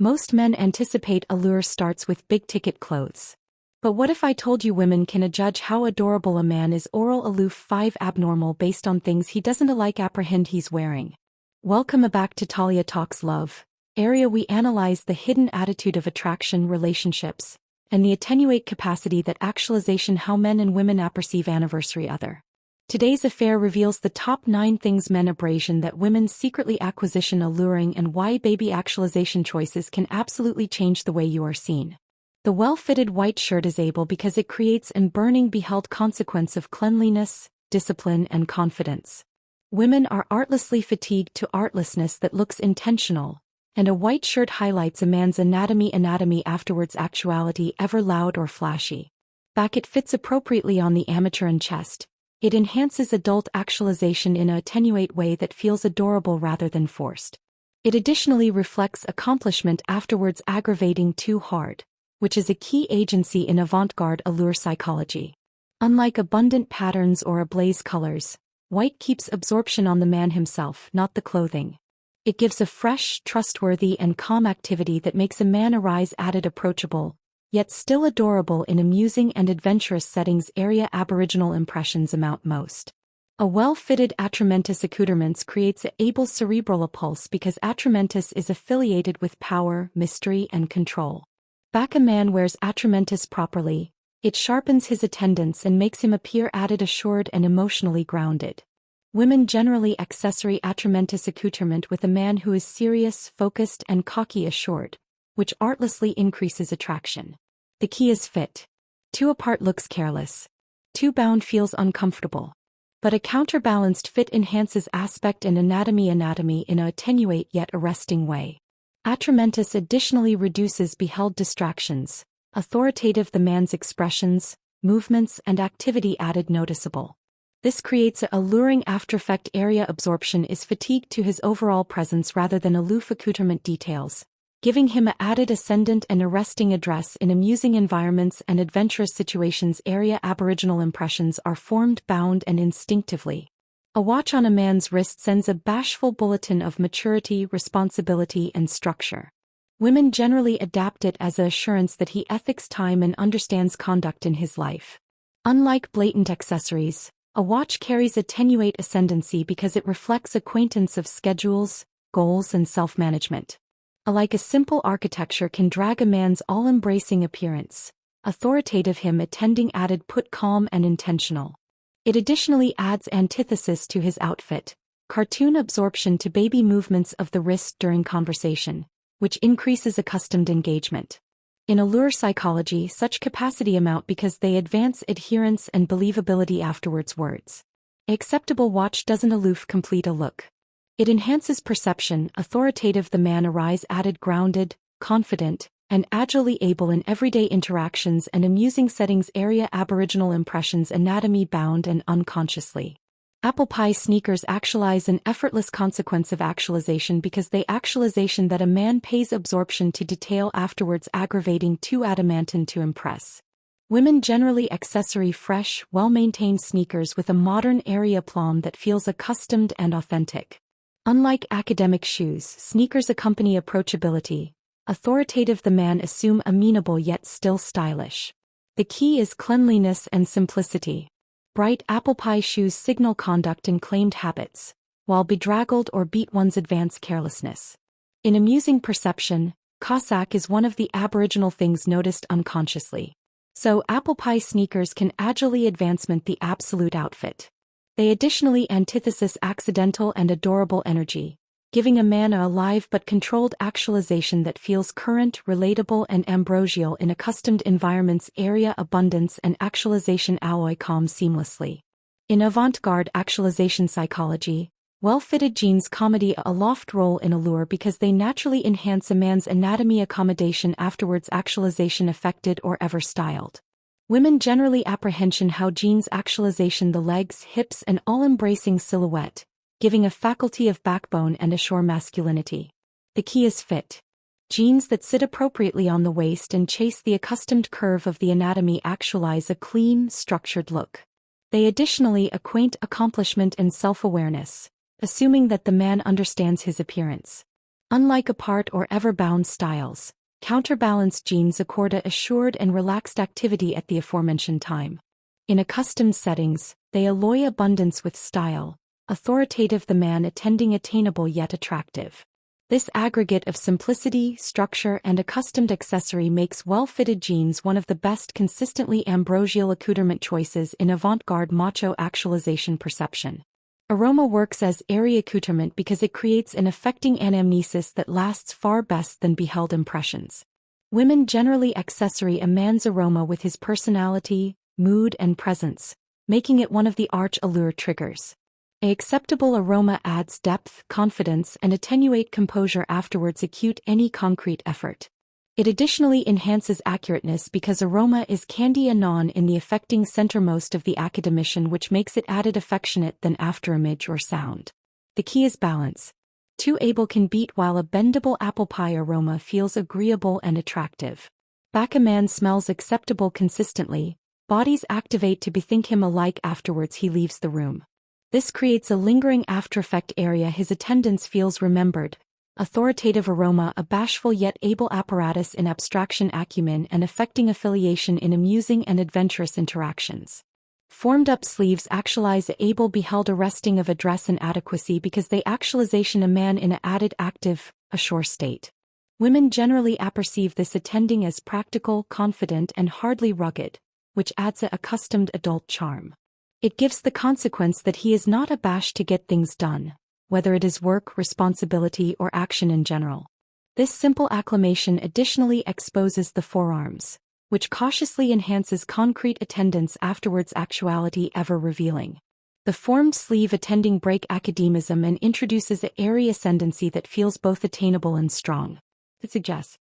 Most men anticipate allure starts with big-ticket clothes. But what if I told you women can judge how adorable a man is? Oral aloof 5 abnormal based on things he doesn't like apprehend he's wearing. Welcome back to Talia Talks Love. Area we analyze the hidden attitude of attraction relationships, and the attenuate capacity that actualization how men and women apperceive anniversary other. Today's affair reveals the top 9 things men abrasion that women secretly acquisition alluring and why baby actualization choices can absolutely change the way you are seen. The well-fitted white shirt is able because it creates an burning beheld consequence of cleanliness, discipline and confidence. Women are artlessly fatigued to artlessness that looks intentional, and a white shirt highlights a man's anatomy afterwards actuality ever loud or flashy. Back it fits appropriately on the amateur and chest. It enhances adult actualization in an attenuate way that feels adorable rather than forced. It additionally reflects accomplishment afterwards aggravating too hard, which is a key agency in avant-garde allure psychology. Unlike abundant patterns or ablaze colors, white keeps absorption on the man himself, not the clothing. It gives a fresh, trustworthy and calm activity that makes a man arise added approachable, yet still adorable in amusing and adventurous settings. Area aboriginal impressions amount most. A well-fitted atramentus accoutrements creates a able cerebral pulse because atramentus is affiliated with power, mystery and control. Back a man wears atramentus properly, it sharpens his attendance and makes him appear added assured and emotionally grounded. Women generally accessory atramentus accoutrement with a man who is serious, focused and cocky assured, which artlessly increases attraction. The key is fit. Too apart looks careless. Too bound feels uncomfortable. But a counterbalanced fit enhances aspect and anatomy in an attenuate yet arresting way. Atramentus additionally reduces beheld distractions, authoritative the man's expressions, movements and activity added noticeable. This creates a alluring aftereffect. Area absorption is fatigued to his overall presence rather than aloof accoutrement details, giving him a added ascendant and arresting address in amusing environments and adventurous situations. Area aboriginal impressions are formed bound and instinctively. A watch on a man's wrist sends a bashful bulletin of maturity, responsibility and structure. Women generally adapt it as an assurance that he ethics time and understands conduct in his life. Unlike blatant accessories, a watch carries attenuate ascendancy because it reflects acquaintance of schedules, goals and self-management. Alike a simple architecture can drag a man's all-embracing appearance, authoritative him attending added put calm and intentional. It additionally adds antithesis to his outfit, cartoon absorption to baby movements of the wrist during conversation, which increases accustomed engagement. In allure psychology, such capacity amount because they advance adherence and believability afterwards words. Acceptable watch doesn't aloof complete a look. It enhances perception, authoritative the man arise added grounded, confident, and agilely able in everyday interactions and amusing settings. Area aboriginal impressions anatomy bound and unconsciously. Apple pie sneakers actualize an effortless consequence of actualization because they actualization that a man pays absorption to detail afterwards aggravating too adamantine to impress. Women generally accessory fresh, well-maintained sneakers with a modern area plum that feels accustomed and authentic. Unlike academic shoes, sneakers accompany approachability. Authoritative the man assume amenable yet still stylish. The key is cleanliness and simplicity. Bright apple pie shoes signal conduct and claimed habits, while bedraggled or beat one's advanced carelessness. In amusing perception, Cossack is one of the aboriginal things noticed unconsciously. So apple pie sneakers can agilely advancement the absolute outfit. They additionally antithesis accidental and adorable energy, giving a man a alive but controlled actualization that feels current, relatable and ambrosial in accustomed environments. Area abundance and actualization alloy calm seamlessly. In avant-garde actualization psychology, well-fitted jeans comedy a loft role in allure because they naturally enhance a man's anatomy accommodation afterwards actualization affected or ever styled. Women generally apprehension how jeans actualization the legs, hips and all-embracing silhouette, giving a faculty of backbone and assure masculinity. The key is fit. Jeans that sit appropriately on the waist and chase the accustomed curve of the anatomy actualize a clean, structured look. They additionally acquaint accomplishment and self-awareness, assuming that the man understands his appearance. Unlike apart or ever-bound styles, counterbalanced jeans accord a assured and relaxed activity at the aforementioned time. In accustomed settings, they alloy abundance with style, authoritative the man attending attainable yet attractive. This aggregate of simplicity, structure and accustomed accessory makes well-fitted jeans one of the best consistently ambrosial accoutrement choices in avant-garde macho actualization perception. Aroma works as airy accoutrement because it creates an affecting anamnesis that lasts far best than beheld impressions. Women generally accessory a man's aroma with his personality, mood and presence, making it one of the arch allure triggers. An acceptable aroma adds depth, confidence and attenuate composure afterwards acute any concrete effort. It additionally enhances accurateness because aroma is candy anon in the affecting centermost of the academician, which makes it added affectionate than afterimage or sound. The key is balance. Two able can beat while a bendable apple pie aroma feels agreeable and attractive. Back a man smells acceptable consistently, bodies activate to bethink him alike afterwards he leaves the room. This creates a lingering aftereffect area his attendance feels remembered. Authoritative aroma a bashful yet able apparatus in abstraction acumen and affecting affiliation in amusing and adventurous interactions. Formed-up sleeves actualize a able beheld arresting of address and adequacy because they actualization a man in a added active, assured state. Women generally apperceive this attending as practical, confident and hardly rugged, which adds a accustomed adult charm. It gives the consequence that he is not abashed to get things done, whether it is work, responsibility or action in general. This simple acclamation additionally exposes the forearms, which cautiously enhances concrete attendance afterwards actuality ever revealing. The formed sleeve attending break academism and introduces an airy ascendancy that feels both attainable and strong. It suggests